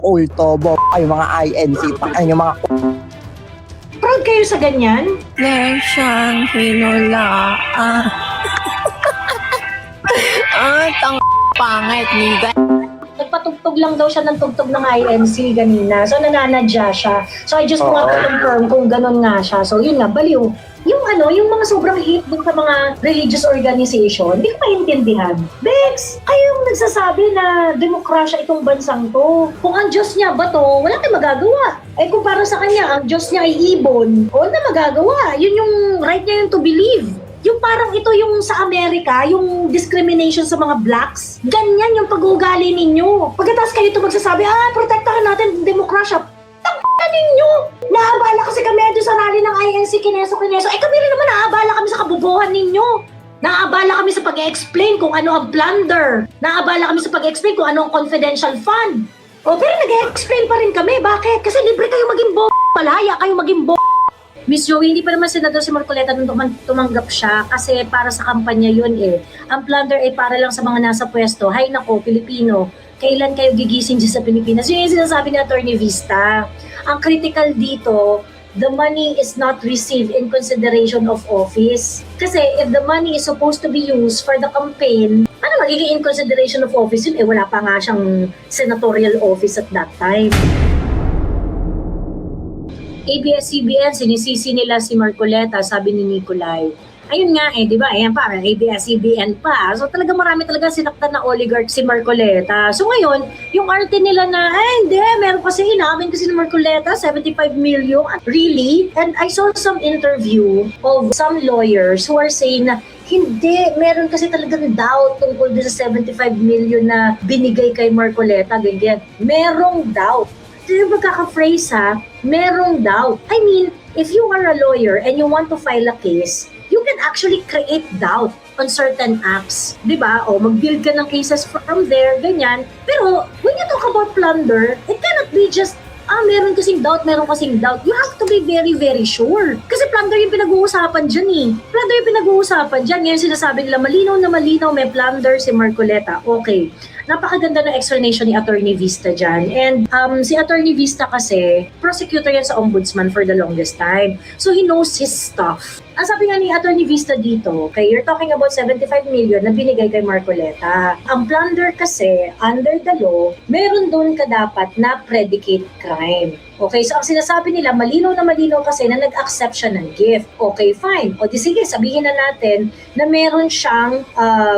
ultobo, ay mga INC, ay mga Proud kayo sa ganyan? Lesyan, hinula. Pangit ni Nagpatugtog lang daw siya ng tugtog ng INC kanina. So nananadya siya. So I just want to confirm kung ganun nga siya. So yun nga, baliw. Yung mga sobrang hate dun sa mga religious organization, hindi ko maintindihan. Bex, kayong nagsasabi na demokrasya itong bansang to. Kung ang Diyos niya ba to, wala tayong magagawa. Eh kung para sa kanya, ang Diyos niya ay ibon, wala na magagawa. Yun yung right niya yung to believe. Yung parang ito yung sa Amerika, yung discrimination sa mga blacks, ganyan yung pag-uugali ninyo. Pagkatapos kayo ito magsasabi, protektahan natin demokrasya. Tangka ninyo! Naabala kasi kami doon sa rally ng INC Kineso. Eh kami rin naman naabala kami sa kabubuhan ninyo. Naabala kami sa pag-explain kung ano ang plunder. Naabala kami sa pag-explain kung ano ang confidential fund. Pero nag-explain pa rin kami. Bakit? Kasi libre kayo maging palaya kayo maging Miss Joey, hindi pa naman senador si Marcoleta nung tumanggap siya kasi para sa kampanya yun eh. Ang plunder ay para lang sa mga nasa pwesto. Hay nako, Pilipino, kailan kayo gigising dyan sa Pilipinas? Yun yung sinasabi ni Atty. Vista. Ang critical dito, the money is not received in consideration of office. Kasi if the money is supposed to be used for the campaign, ano magiging in consideration of office yun? Wala pa nga siyang senatorial office at that time. ABS-CBN, sinisisi nila si Marcoleta, sabi ni Nicolay. Ayun nga di ba? Ayan parang ABS-CBN pa. So talaga marami talaga sinaktan na oligarch si Marcoleta. So ngayon, yung arte nila na, hindi, meron kasi inamin kasi ni Marcoleta, 75 million. Really? And I saw some interview of some lawyers who are saying na, hindi, meron kasi talagang doubt tungkol sa 75 million na binigay kay Marcoleta, ganyan. Merong doubt. Yung pagkaka-phrase merong doubt. I mean, if you are a lawyer and you want to file a case, you can actually create doubt on certain acts. Diba? O mag-build ka ng cases from there, ganyan. Pero when you talk about plunder, it cannot be just, meron kasing doubt. You have to be very, very sure. Kasi plunder yung pinag-uusapan dyan eh. Plunder yung pinag-uusapan dyan. Ngayon sinasabi nila, malinaw na malinaw, may plunder si Marcoleta. Okay. Napakaganda ng explanation ni Atty. Vista dyan. And si Atty. Vista kasi, prosecutor yan sa ombudsman for the longest time. So he knows his stuff. Ang sabi nga ni Atty. Vista dito, okay, you're talking about 75 million na binigay kay Marcoleta. Ang plunder kasi, under the law, meron doon ka dapat na predicate crime. Okay, so ang sinasabi nila, malinaw kasi na nag-accept siya ng gift. Okay, fine. O di sige, sabihin na natin na meron siyang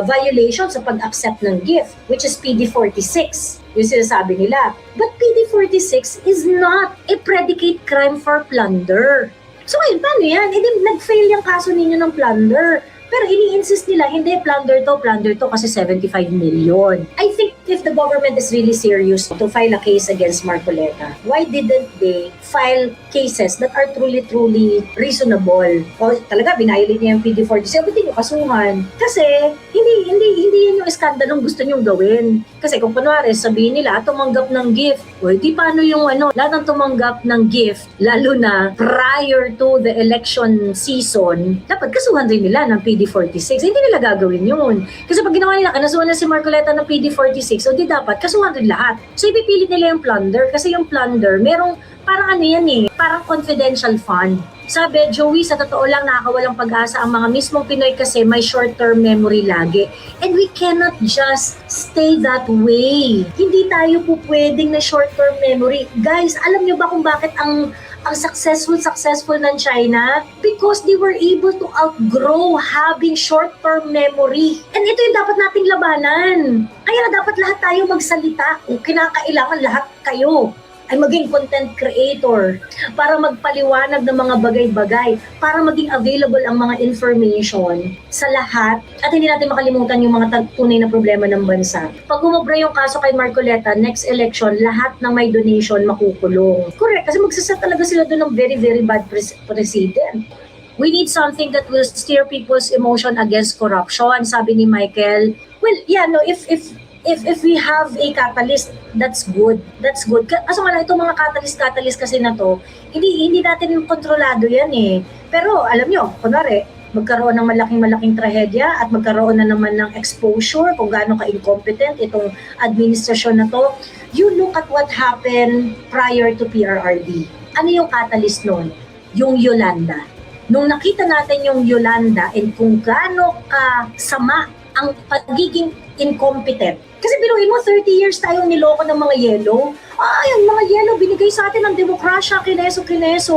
violation sa pag-accept ng gift, which is PD-46. Yung sinasabi nila. But PD-46 is not a predicate crime for plunder. So ayun, paano yan? Nag-fail yung kaso ninyo ng plunder. Pero ini-insist nila, hindi, plunder to kasi 75 million. I think if the government is really serious to file a case against Marcoleta, why didn't they file cases that are truly reasonable? O talaga, binayolate niya yung PD-47, ba't nyo kasuhan? Kasi, hindi yan yung iskandalong gusto nyong gawin. Kasi kung kunwari, sabihin nila, tumanggap ng gift. O di paano yung lahat ng tumanggap ng gift, lalo na prior to the election season, dapat kasuhan rin nila ng PD-46. Hindi nila gagawin yun. Kasi pag ginawa nila, kanasuhan na si Marcoleta ng PD-46, so di dapat kasuhan rin lahat. So ipipilit nila yung plunder kasi yung plunder, merong parang parang confidential fund. Sabi, Joey, sa totoo lang nakakawalang pag-asa ang mga mismong Pinoy kasi may short-term memory lagi. And we cannot just stay that way. Hindi tayo po pwedeng na short-term memory. Guys, alam nyo ba kung bakit ang successful ng China? Because they were able to outgrow having short-term memory. And ito yung dapat nating labanan. Kaya dapat lahat tayo magsalita. Kung kinakailangan lahat kayo ay maging content creator para magpaliwanag ng mga bagay-bagay, para maging available ang mga information sa lahat at hindi natin makalimutan yung mga tunay na problema ng bansa. Pag umobra yung kaso kay Marcoleta, next election, lahat ng may donation makukulong. Correct, kasi magsaset talaga sila doon ng very, very bad precedent. We need something that will steer people's emotion against corruption, sabi ni Michael. Well, yeah, no, if we have a catalyst, that's good. That's good. Kaso nga lang, itong mga catalyst kasi na to, hindi natin kontrolado yan eh. Pero alam nyo, kunwari, magkaroon ng malaking trahedya at magkaroon na naman ng exposure kung gaano ka-incompetent itong administrasyon na to. You look at what happened prior to PRRD. Ano yung catalyst nun? Yung Yolanda. Nung nakita natin yung Yolanda and kung gaano kasama ang pagiging incompetent. Kasi biruin mo, 30 years tayong niloko ng mga yelo. Yung mga yelo, binigay sa atin ng demokrasya, kineso,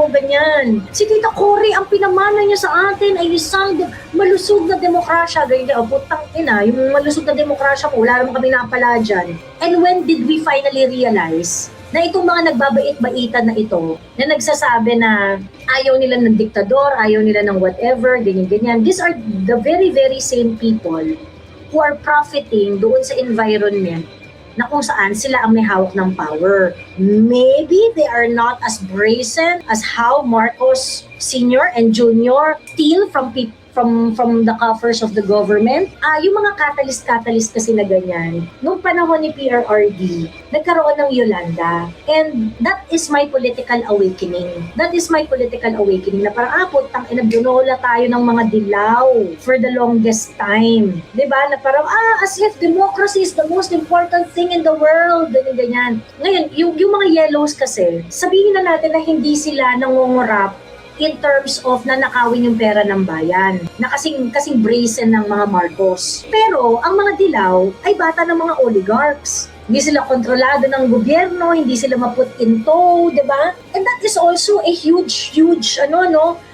ganyan. Si Tita Cory, ang pinamana niya sa atin ay isang malusog na demokrasya. Ganyan, putang ina, yung malusog na demokrasya mo, wala naman kami napala dyan. And when did we finally realize na itong mga nagbabait-baitan na ito, na nagsasabi na ayaw nila ng diktador, ayaw nila ng whatever, ganyan. These are the very, very same people who are profiting doon sa environment na kung saan sila ang may hawak ng power. Maybe they are not as brazen as how Marcos Sr. and Jr. steal from the coffers of the government. Yung mga catalyst kasi na ganyan, nung panahon ni PRRD, nagkaroon ng Yolanda. And that is my political awakening. Na parang, putang ina, bunola tayo ng mga dilaw for the longest time. Diba? Na parang, as if democracy is the most important thing in the world. Ganyan. Ngayon, yung mga yellows kasi, sabihin na natin na hindi sila nangungurap in terms of nanakawin yung pera ng bayan, na kasing brazen ng mga Marcos. Pero ang mga dilaw ay bata ng mga oligarchs. Hindi sila kontrolado ng gobyerno, hindi sila maput in tow, di ba? And that is also a huge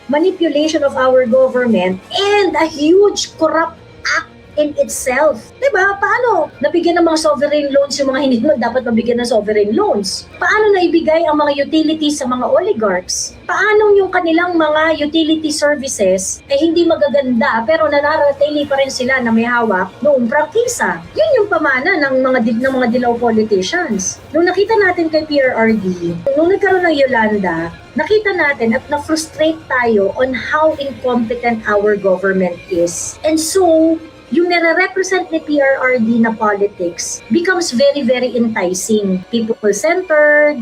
manipulation of our government and a huge corrupt act in itself. Diba? Paano nabigyan ng mga sovereign loans yung mga hindi naman dapat mabigyan ng sovereign loans? Paano naibigay ang mga utilities sa mga oligarchs? Paano yung kanilang mga utility services ay hindi magaganda pero nananatili pa rin sila na may hawak noong prangkisa? Yun yung pamana ng mga dilaw politicians. Nung nakita natin kay PRRD, nung nagkaroon ng Yolanda, nakita natin at na-frustrate tayo on how incompetent our government is. And so, yung nare-represent ni PRRD na politics becomes very, very enticing. People-centered,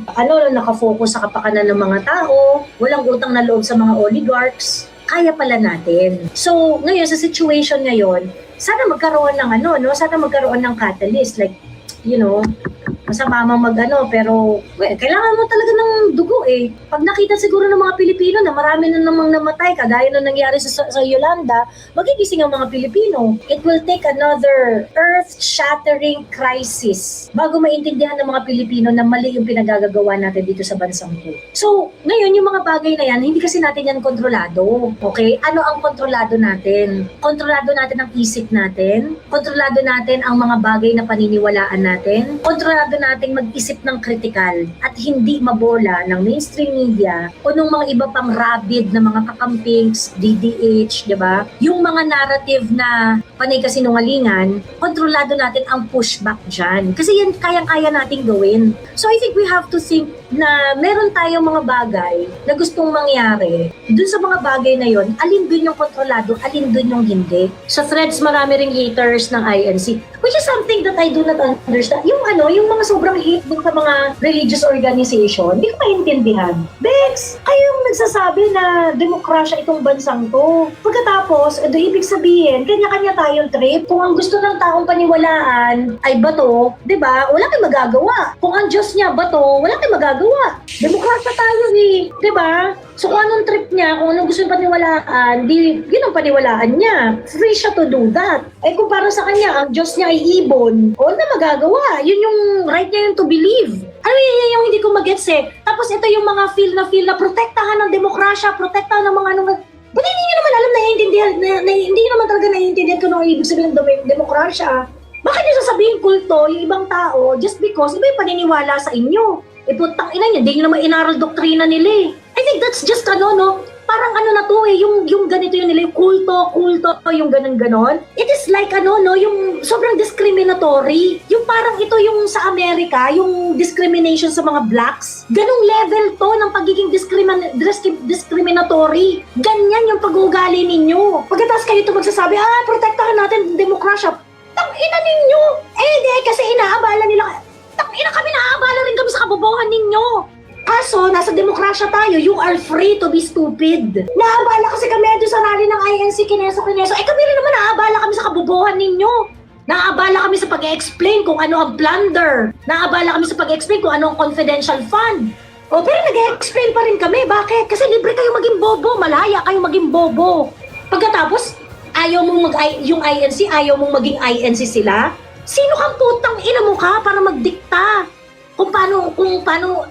nakafocus sa kapakanan ng mga tao, walang utang na loob sa mga oligarchs, kaya pala natin. So, ngayon, sa situation ngayon, sana magkaroon ng catalyst, like, masama mang pero kailangan mo talaga ng dugo eh. Pag nakita siguro ng mga Pilipino na marami na namang namatay, kagaya na nangyari sa Yolanda, magigising ang mga Pilipino. It will take another earth-shattering crisis bago maintindihan ng mga Pilipino na mali yung pinagagagawa natin dito sa bansang to. So, ngayon, yung mga bagay na yan, hindi kasi natin yan kontrolado. Okay? Ano ang kontrolado natin? Kontrolado natin ang isip natin, kontrolado natin ang mga bagay na paniniwalaan natin, kontrolado nating mag-isip ng kritikal at hindi mabola ng mainstream media o ng mga iba pang rabid na mga kakampings, DDH, di ba? Yung mga narrative na panay kasinungalingan, kontrolado natin ang pushback dyan. Kasi yan kayang-kaya nating gawin. So I think we have to think na meron tayong mga bagay na gustong mangyari. Dun sa mga bagay na yon, alin dun yung kontrolado, alin dun yung hindi. Sa threads, marami ring haters ng INC, which is something that I do not understand. Yung mga sobrang hate dun sa mga religious organization, hindi ko maintindihan. Bex, kayong nagsasabi na demokrasya itong bansang to. Pagkatapos, ibig sabihin, kanya-kanya tayong trip. Kung ang gusto ng taong paniwalaan ay bato, di ba? Wala kang magagawa. Kung ang Diyos niya bato, wala kang magagawa. Demokrasya tayo eh, di ba? So kung anong trip niya, kung anong gusto yung paniwalaan, yun ang paniwalaan niya. Free siya to do that. Eh kung para sa kanya, ang Diyos niya ay ibon, wala na magagawa. Yun yung right niya yung to believe. Ano yun yung hindi ko magets eh. Tapos ito yung mga feel na protektahan ng demokrasya, protektahan ng mga Ba't hindi nyo naman alam hindi nyo naman talaga naiintindihan kung ano ibig sabihin ng demokrasya? Bakit nyo sasabihin kulto yung ibang tao just because iba yung paniniwala sa inyo? Putang ina niya, hindi nyo naman inaral doktrina nila eh. I think that's just parang na to eh, yung ganito yun nila, yung kulto, yung ganon. It is like yung sobrang discriminatory. Yung parang ito yung sa Amerika, yung discrimination sa mga blacks. Ganong level to ng pagiging discriminatory. Ganyan yung pag-uugali ninyo. Pagkatapos kayo ito magsasabi, protektahan natin demokrasya. Tang-ina ninyo! Di kasi inaabala nila. Tang-ina kami, naaabala rin kami sa kabobohan ninyo. Kaso, nasa demokrasya tayo, you are free to be stupid. Naabala kasi kami doon sa rally ng INC, kineso. Eh kami rin naman naabala kami sa kabubuhan ninyo. Naabala kami sa pag-explain kung ano ang plunder. Naabala kami sa pag-explain kung ano ang confidential fund. O, pero nag-explain pa rin kami. Bakit? Kasi libre kayo maging bobo. Malaya kayo maging bobo. Pagkatapos, ayaw mong yung INC, ayaw mong maging INC sila? Sino kang putang ina mo ka para magdikta? Kung ano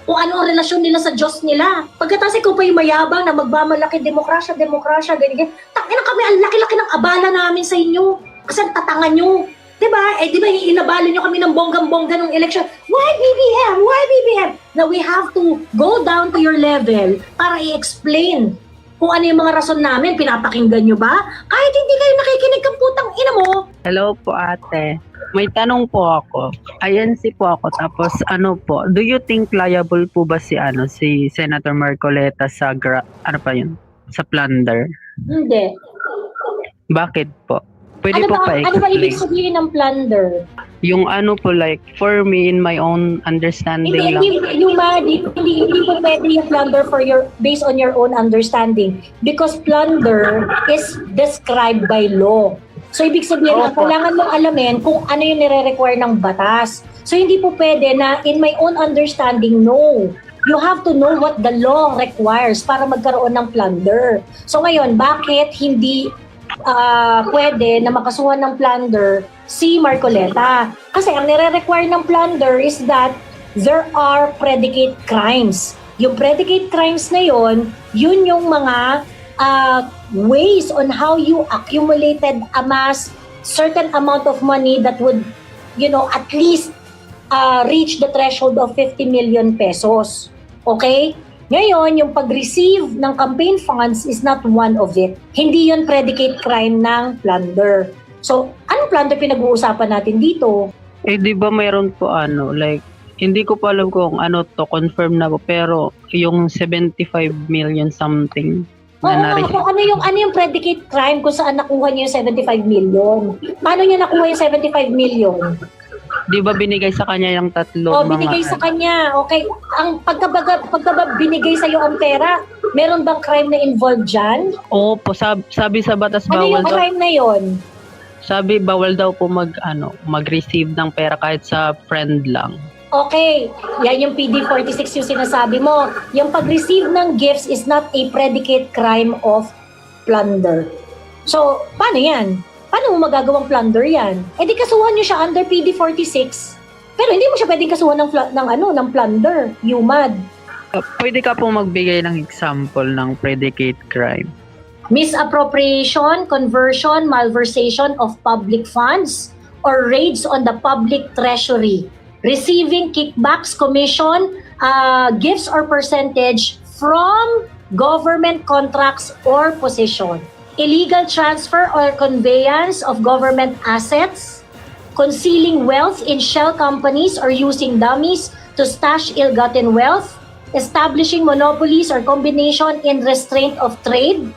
ang relasyon nila sa Diyos nila. Pagkatapos ikaw pa yung mayabang na magmamalaki, demokrasya, ganyan. Tangina kami, ang laki-laki ng abala namin sa inyo. Kasi ang tatangan nyo. Diba? Diba inabalo nyo kami ng bonggang-bongga ng election? Why BBM? Why BBM? Now we have to go down to your level para i-explain kung ano yung mga rason namin. Pinapakinggan nyo ba? Kahit hindi kayo nakikinig kang putang ina mo. Hello po ate. May tanong po ako. INC po ako. Tapos ano po, do you think liable po ba si Senator Marcoleta sa sa plunder? Hindi. Bakit po? Pwede po Ano ba ibig pa-explain. sabihin ng plunder? Yung po like, for me, in my own understanding lang. Hindi po pwede yung plunder based on your own understanding. Because plunder is described by law. So, ibig sabihin, ang kailangan mong alamin kung ano yung nire-require ng batas. So, hindi po pwede na in my own understanding, no. You have to know what the law requires para magkaroon ng plunder. So, ngayon, bakit hindi pwede na makasuhan ng plunder si Marcoleta? Kasi ang nire-require ng plunder is that there are predicate crimes. Yung predicate crimes na yun yung mga ways on how you amass certain amount of money that would, at least reach the threshold of 50 million pesos. Okay? Ngayon, yung pag-receive ng campaign funds is not one of it. Hindi yun predicate crime ng plunder. So, anong plunder pinag-uusapan natin dito? Di ba mayroon po like, hindi ko pa alam kung confirm na po, pero yung 75 million something. Oo, ano yung predicate crime kung saan nakuha niya yung 75 million? Paano niya nakuha yung 75 million? Di ba binigay sa kanya yung tatlo? Binigay sa kanya. Okay. Ang pagka binigay sa iyo ang pera, meron bang crime na involved dyan? Opo, sabi sa batas Ano bawal yung daw. crime na yon? Sabi bawal daw po mag-receive ng pera kahit sa friend lang. Okay, yan yung PD 46 yung sinasabi mo. Yung pag-receive ng gifts is not a predicate crime of plunder. So, paano yan? Paano mo magagawang plunder yan? Di kasuhan nyo siya under PD 46. Pero hindi mo siya pwedeng kasuhan ng plunder. Humad. Pwede ka po magbigay ng example ng predicate crime. Misappropriation, conversion, malversation of public funds, or raids on the public treasury. Receiving kickbacks, commission, gifts or percentage from government contracts or position. Illegal transfer or conveyance of government assets, concealing wealth in shell companies or using dummies to stash ill-gotten wealth, establishing monopolies or combination in restraint of trade,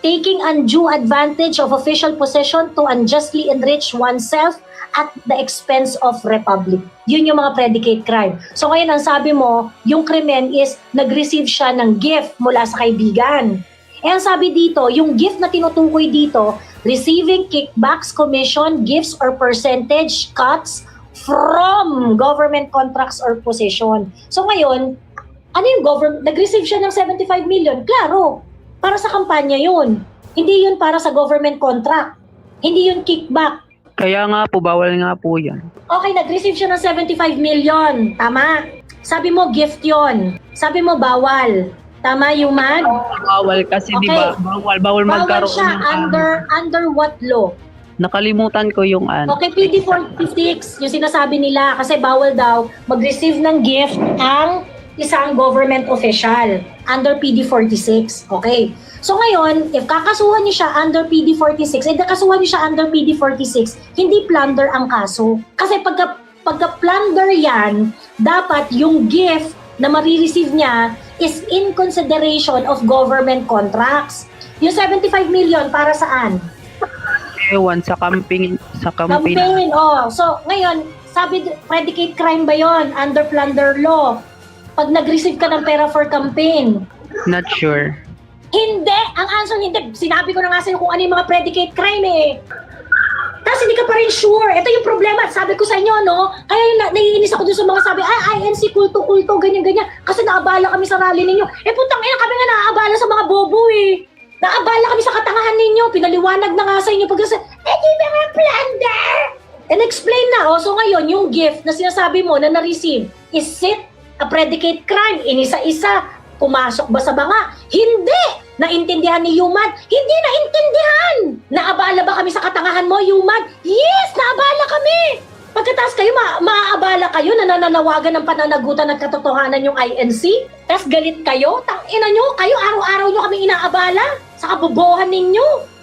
taking undue advantage of official position to unjustly enrich oneself at the expense of republic. Yun yung mga predicate crime. So ngayon ang sabi mo, yung krimen is nag-receive siya ng gift mula sa kaibigan. Ang sabi dito, yung gift na tinutukoy dito, receiving kickbacks, commission, gifts, or percentage cuts from government contracts or position. So ngayon, ano yung government? Nag-receive siya ng 75 million. Klaro, para sa kampanya yun. Hindi yun para sa government contract. Hindi yun kickback. Kaya nga po, bawal nga po yan. Okay, nag-receive siya ng 75 million. Tama. Sabi mo, gift yon. Sabi mo, bawal. Tama, Humad? Bawal kasi di ba? Bawal magkaroon siya ng under what law? Nakalimutan ko yung Okay, PD 46, yung sinasabi nila kasi bawal daw mag-receive ng gift ang isang government official under PD 46. Okay. So ngayon, if kakasuhan niyo siya under PD 46, kakasuhan niyo siya under PD 46, hindi plunder ang kaso. Kasi pagka plunder yan, dapat yung gift na marireceive niya is in consideration of government contracts. Yung 75 million para saan? ewan sa camping Campaign, oh. So ngayon, sabi predicate crime ba yon under plunder law? pag nag-receive ka ng pera for campaign? Not sure. Hindi! Ang answer hindi. Sinabi ko na nga sa'yo kung ano yung mga predicate crime eh. Tapos hindi ka pa rin sure. Ito yung problema. Sabi ko sa inyo, no? Kaya yung naiinis ako dun sa mga sabi, INC, kulto, ganyan-ganyan. Kasi naabala kami sa rally ninyo. Putang ina, kami nga naaabala sa mga bobo eh. Naabala kami sa katangahan ninyo. Pinaliwanag na nga sa inyo. Pag di mga plunder! And explain na. So ngayon, yung gift na sinasabi mo na na-receive, is it a predicate crime? Inisa-isa. Pumasok ba sa banga? Hindi! Naintindihan ni Yumad? Hindi naintindihan! Naabala ba kami sa katangahan mo, Yumad? Yes! Naabala kami! Pagkatapos kayo, maaabala kayo na nananawagan ng pananagutan at katotohanan yung INC? Tapos galit kayo? Tangina nyo, kayo araw-araw nyo kami inaabala sa kabobohan ninyo.